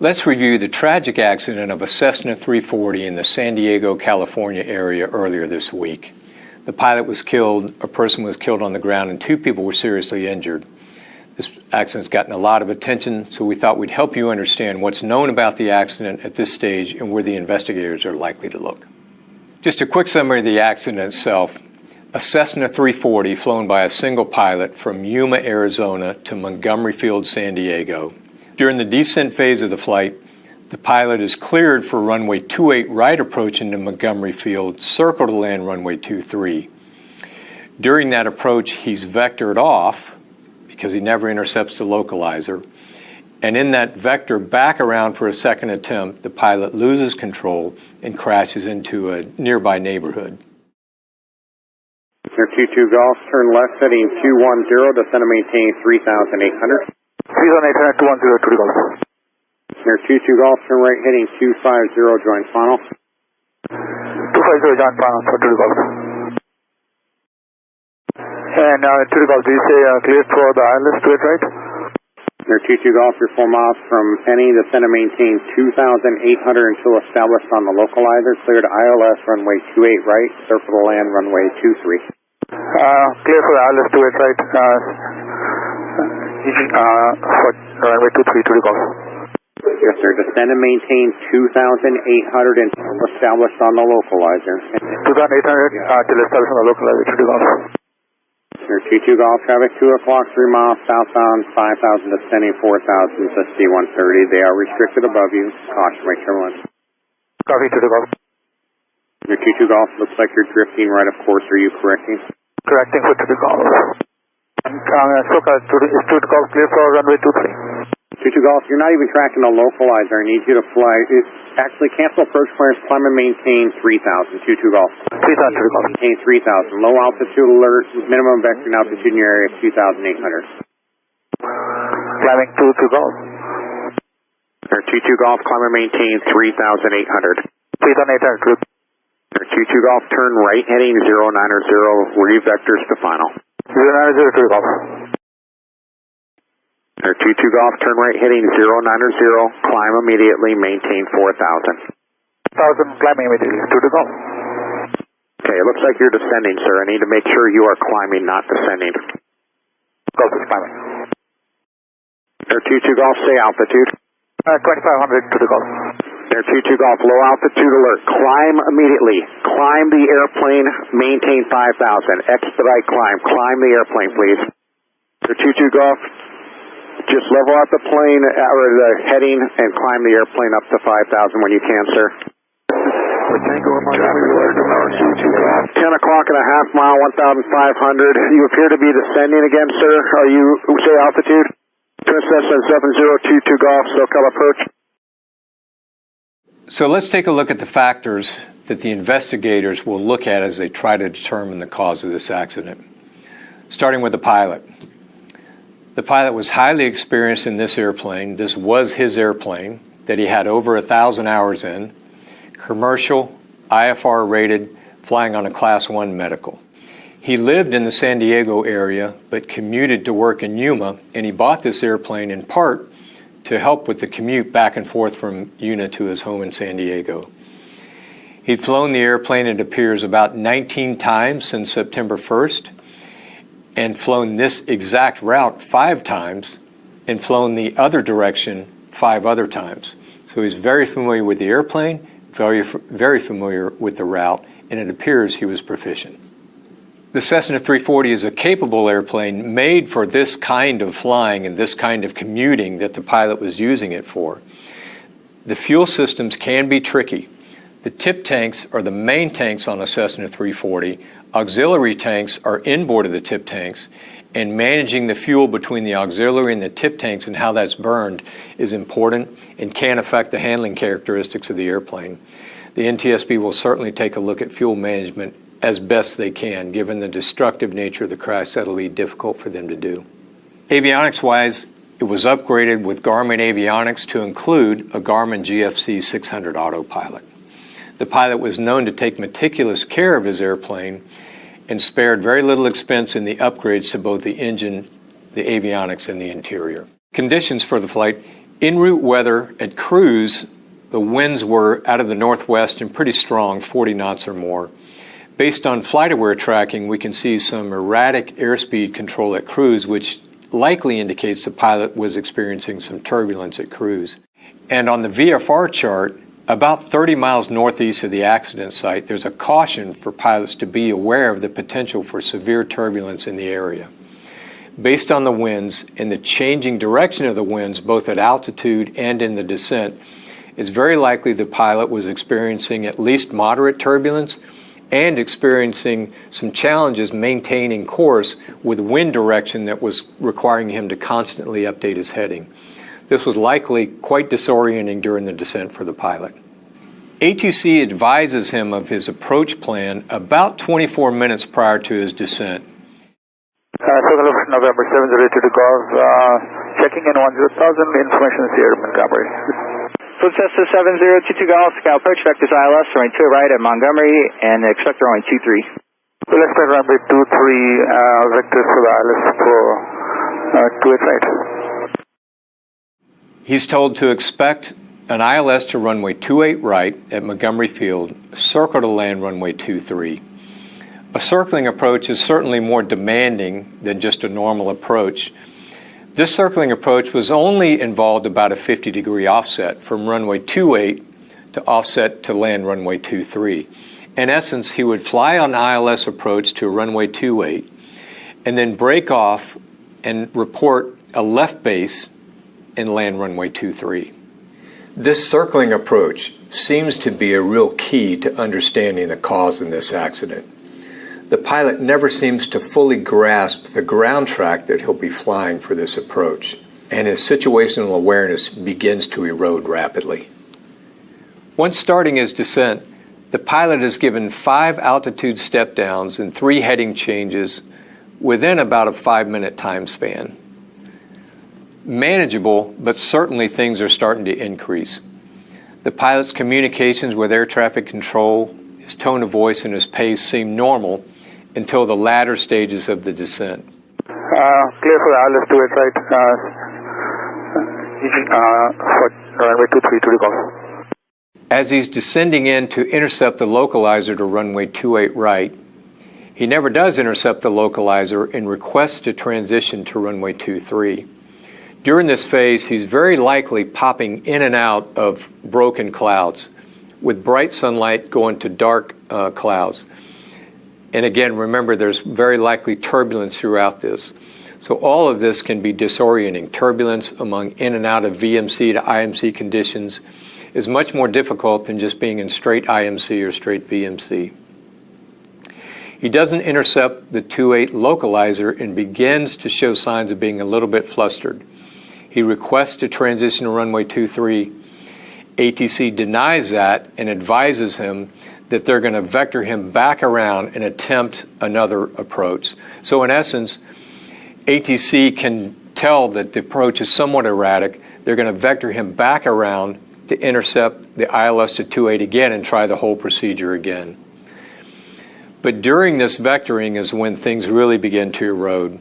Let's review the tragic accident of a Cessna 340 in the San Diego, California area earlier this week. The pilot was killed, a person was killed on the ground, and 2 people were seriously injured. This accident's gotten a lot of attention, so we thought we'd help you understand what's known about the accident at this stage and where the investigators are likely to look. Just a quick summary of the accident itself. A Cessna 340 flown by a single pilot from Yuma, Arizona to Montgomery Field, San Diego. During the descent phase of the flight, the pilot is cleared for runway 28 right approach into Montgomery Field, circle to land runway 23. During that approach, he's vectored off because he never intercepts the localizer. And in that vector back around for a second attempt, the pilot loses control and crashes into a nearby neighborhood. Air 22 Golf, turn left heading 210, descend and maintain 3,800. 3,800, 210, 2 Golf. Air 22 Golf, turn right heading 250, join final. 250, join final for 2 Golf. And 2 Golf, do you say clear for the ILS to it, right? Air 22 Golf, you're 4 miles from Penny, descend and maintain 2,800 until established on the localizer. Cleared ILS, runway 28 right, circle to land, runway 23. Clear for the ILS to it, right? For runway 23, 2 Golf. Yes, sir. Descend and maintain 2,800 until established on the localizer. 2,800 till established on the localizer, 2 Golf. Air 22 Golf, traffic 2 o'clock, 3 miles southbound, 5,000 descending, 4,000 to C-130. They are restricted above you. Caution, right turbulence. Copy, 2 Golf. Air 22 Golf, looks like you're drifting right of course. Are you correcting? Correcting for 2 Golf. Is 2 Golf clear for runway 23? 22 Golf, you're not even tracking the localizer. I need you to fly. Actually, cancel approach clearance, climb and maintain 3,000. 22 Golf. 3,000, 2 Golf. Maintain 3,000. Low altitude alert, minimum vector altitude in your area of 2,800. Climbing 2 Golf. Air 22 Golf, climb and maintain 3,800. 3,800, group. Air 22 Golf, turn right heading 090, re-vectors to final. 090, 2 Golf. Air 22 Golf, turn right heading 090, climb immediately, maintain 4,000. 1,000, climbing immediately, 2 Golf. Okay, it looks like you're descending, sir. I need to make sure you are climbing, not descending. Golf is climbing. Air 22 Golf, say altitude. 2,500, 2 Golf. Air 22 Golf, low altitude alert. Climb immediately. Climb the airplane, maintain 5,000. Expedite climb. Climb the airplane, please. Air 22 Golf, just level out the plane, or the heading, and climb the airplane up to 5,000 when you can, sir. 10 o'clock and a half mile, 1,500. You appear to be descending again, sir. Are you, say altitude? Cessna 7022 Golf, SoCal approach. So let's take a look at the factors that the investigators will look at as they try to determine the cause of this accident. Starting with the pilot. The pilot was highly experienced in this airplane. This was his airplane that he had over 1,000 hours in. Commercial, IFR rated, flying on a Class 1 medical. He lived in the San Diego area but commuted to work in Yuma, and he bought this airplane in part to help with the commute back and forth from Yuma to his home in San Diego. He'd flown the airplane, it appears, about 19 times since September 1st, and flown this exact route 5 times, and flown the other direction 5 other times. So he's very familiar with the airplane, very familiar with the route, and it appears he was proficient. The Cessna 340 is a capable airplane made for this kind of flying and this kind of commuting that the pilot was using it for. The fuel systems can be tricky. The tip tanks are the main tanks on a Cessna 340. Auxiliary tanks are inboard of the tip tanks, and managing the fuel between the auxiliary and the tip tanks and how that's burned is important and can affect the handling characteristics of the airplane. The NTSB will certainly take a look at fuel management as best they can. Given the destructive nature of the crash, that'll be difficult for them to do. Avionics-wise, it was upgraded with Garmin avionics to include a Garmin GFC 600 autopilot. The pilot was known to take meticulous care of his airplane and spared very little expense in the upgrades to both the engine, the avionics, and the interior. Conditions for the flight En route weather at cruise, the winds were out of the northwest and pretty strong, 40 knots or more. Based on FlightAware tracking, we can see some erratic airspeed control at cruise, which likely indicates the pilot was experiencing some turbulence at cruise. And on the VFR chart, about 30 miles northeast of the accident site, there's a caution for pilots to be aware of the potential for severe turbulence in the area. Based on the winds and the changing direction of the winds, both at altitude and in the descent, it's very likely the pilot was experiencing at least moderate turbulence and experiencing some challenges maintaining course with wind direction that was requiring him to constantly update his heading. This was likely quite disorienting during the descent for the pilot. ATC advises him of his approach plan about 24 minutes prior to his descent. Circle of November 702 to Golf, checking in 10,000, information is here, Montgomery. Flight Cessna 7022 Golf, Scout approach, vectors ILS, runway 2 right at Montgomery, and expect runway 23. We'll expect runway 23, vectors for the ILS for 28 right. He's told to expect an ILS to runway 28 right at Montgomery Field, circle to land runway 23. A circling approach is certainly more demanding than just a normal approach. This circling approach was only involved about a 50-degree offset from runway 28 to offset to land runway 23. In essence, he would fly on ILS approach to runway 28 and then break off and report a left base and land runway 23. This circling approach seems to be a real key to understanding the cause of this accident. The pilot never seems to fully grasp the ground track that he'll be flying for this approach, and his situational awareness begins to erode rapidly. Once starting his descent, the pilot is given 5 altitude step downs and 3 heading changes within about a 5-minute time span. Manageable, but certainly things are starting to increase. The pilot's communications with air traffic control, his tone of voice and his pace seem normal until the latter stages of the descent. Clear for the ILS 28 right, for runway 23 to Golf. As he's descending in to intercept the localizer to runway 28 right, he never does intercept the localizer and requests to transition to runway 23. During this phase, he's very likely popping in and out of broken clouds, with bright sunlight going to dark clouds. And again, remember, there's very likely turbulence throughout this. So all of this can be disorienting. Turbulence among in and out of VMC to IMC conditions is much more difficult than just being in straight IMC or straight VMC. He doesn't intercept the 28 localizer and begins to show signs of being a little bit flustered. He requests to transition to runway 23. ATC denies that and advises him that they're going to vector him back around and attempt another approach. So in essence, ATC can tell that the approach is somewhat erratic. They're going to vector him back around to intercept the ILS to 28 again and try the whole procedure again. But during this vectoring is when things really begin to erode.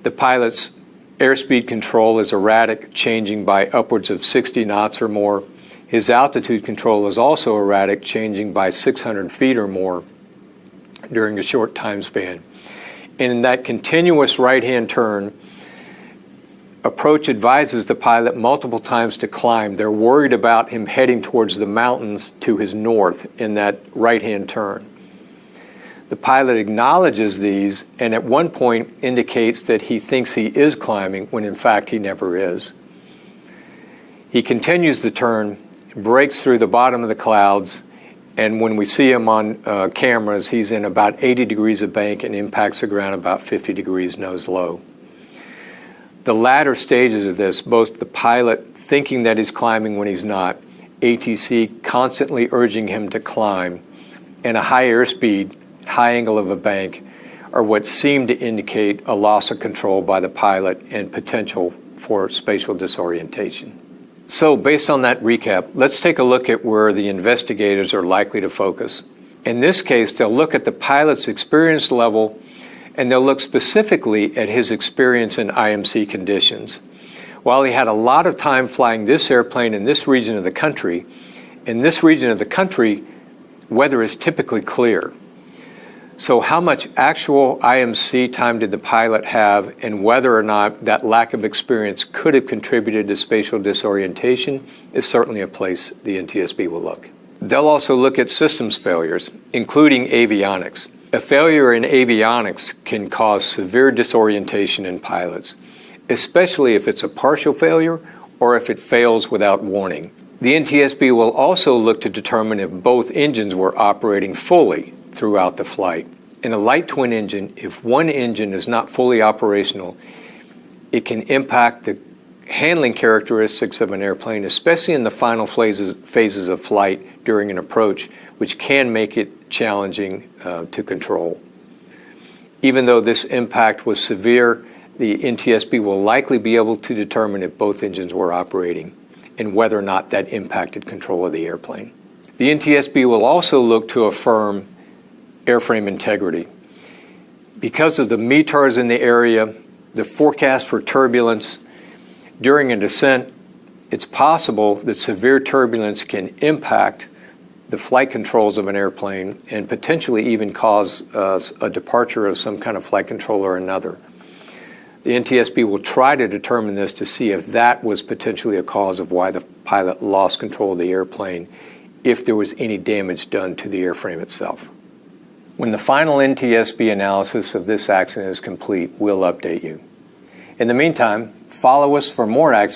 The pilot's airspeed control is erratic, changing by upwards of 60 knots or more. His altitude control is also erratic, changing by 600 feet or more during a short time span. And in that continuous right-hand turn, approach advises the pilot multiple times to climb. They're worried about him heading towards the mountains to his north in that right-hand turn. The pilot acknowledges these and at one point indicates that he thinks he is climbing when in fact he never is. He continues the turn, breaks through the bottom of the clouds, and when we see him on cameras, he's in about 80 degrees of bank and impacts the ground about 50 degrees nose low. The latter stages of this, both the pilot thinking that he's climbing when he's not, ATC constantly urging him to climb, and a high airspeed, high angle of a bank, are what seem to indicate a loss of control by the pilot and potential for spatial disorientation. So based on that recap, let's take a look at where the investigators are likely to focus. In this case, they'll look at the pilot's experience level and they'll look specifically at his experience in IMC conditions. While he had a lot of time flying this airplane in this region of the country, in this region of the country, weather is typically clear. So how much actual IMC time did the pilot have, and whether or not that lack of experience could have contributed to spatial disorientation is certainly a place the NTSB will look. They'll also look at systems failures, including avionics. A failure in avionics can cause severe disorientation in pilots, especially if it's a partial failure or if it fails without warning. The NTSB will also look to determine if both engines were operating fully throughout the flight. In a light twin engine, if one engine is not fully operational, it can impact the handling characteristics of an airplane, especially in the final phases of flight during an approach, which can make it challenging to control. Even though this impact was severe, the NTSB will likely be able to determine if both engines were operating and whether or not that impacted control of the airplane. The NTSB will also look to affirm airframe integrity. Because of the METARs in the area, the forecast for turbulence, during a descent, it's possible that severe turbulence can impact the flight controls of an airplane and potentially even cause a departure of some kind of flight control or another. The NTSB will try to determine this to see if that was potentially a cause of why the pilot lost control of the airplane, if there was any damage done to the airframe itself. When the final NTSB analysis of this accident is complete, we'll update you. In the meantime, follow us for more accidents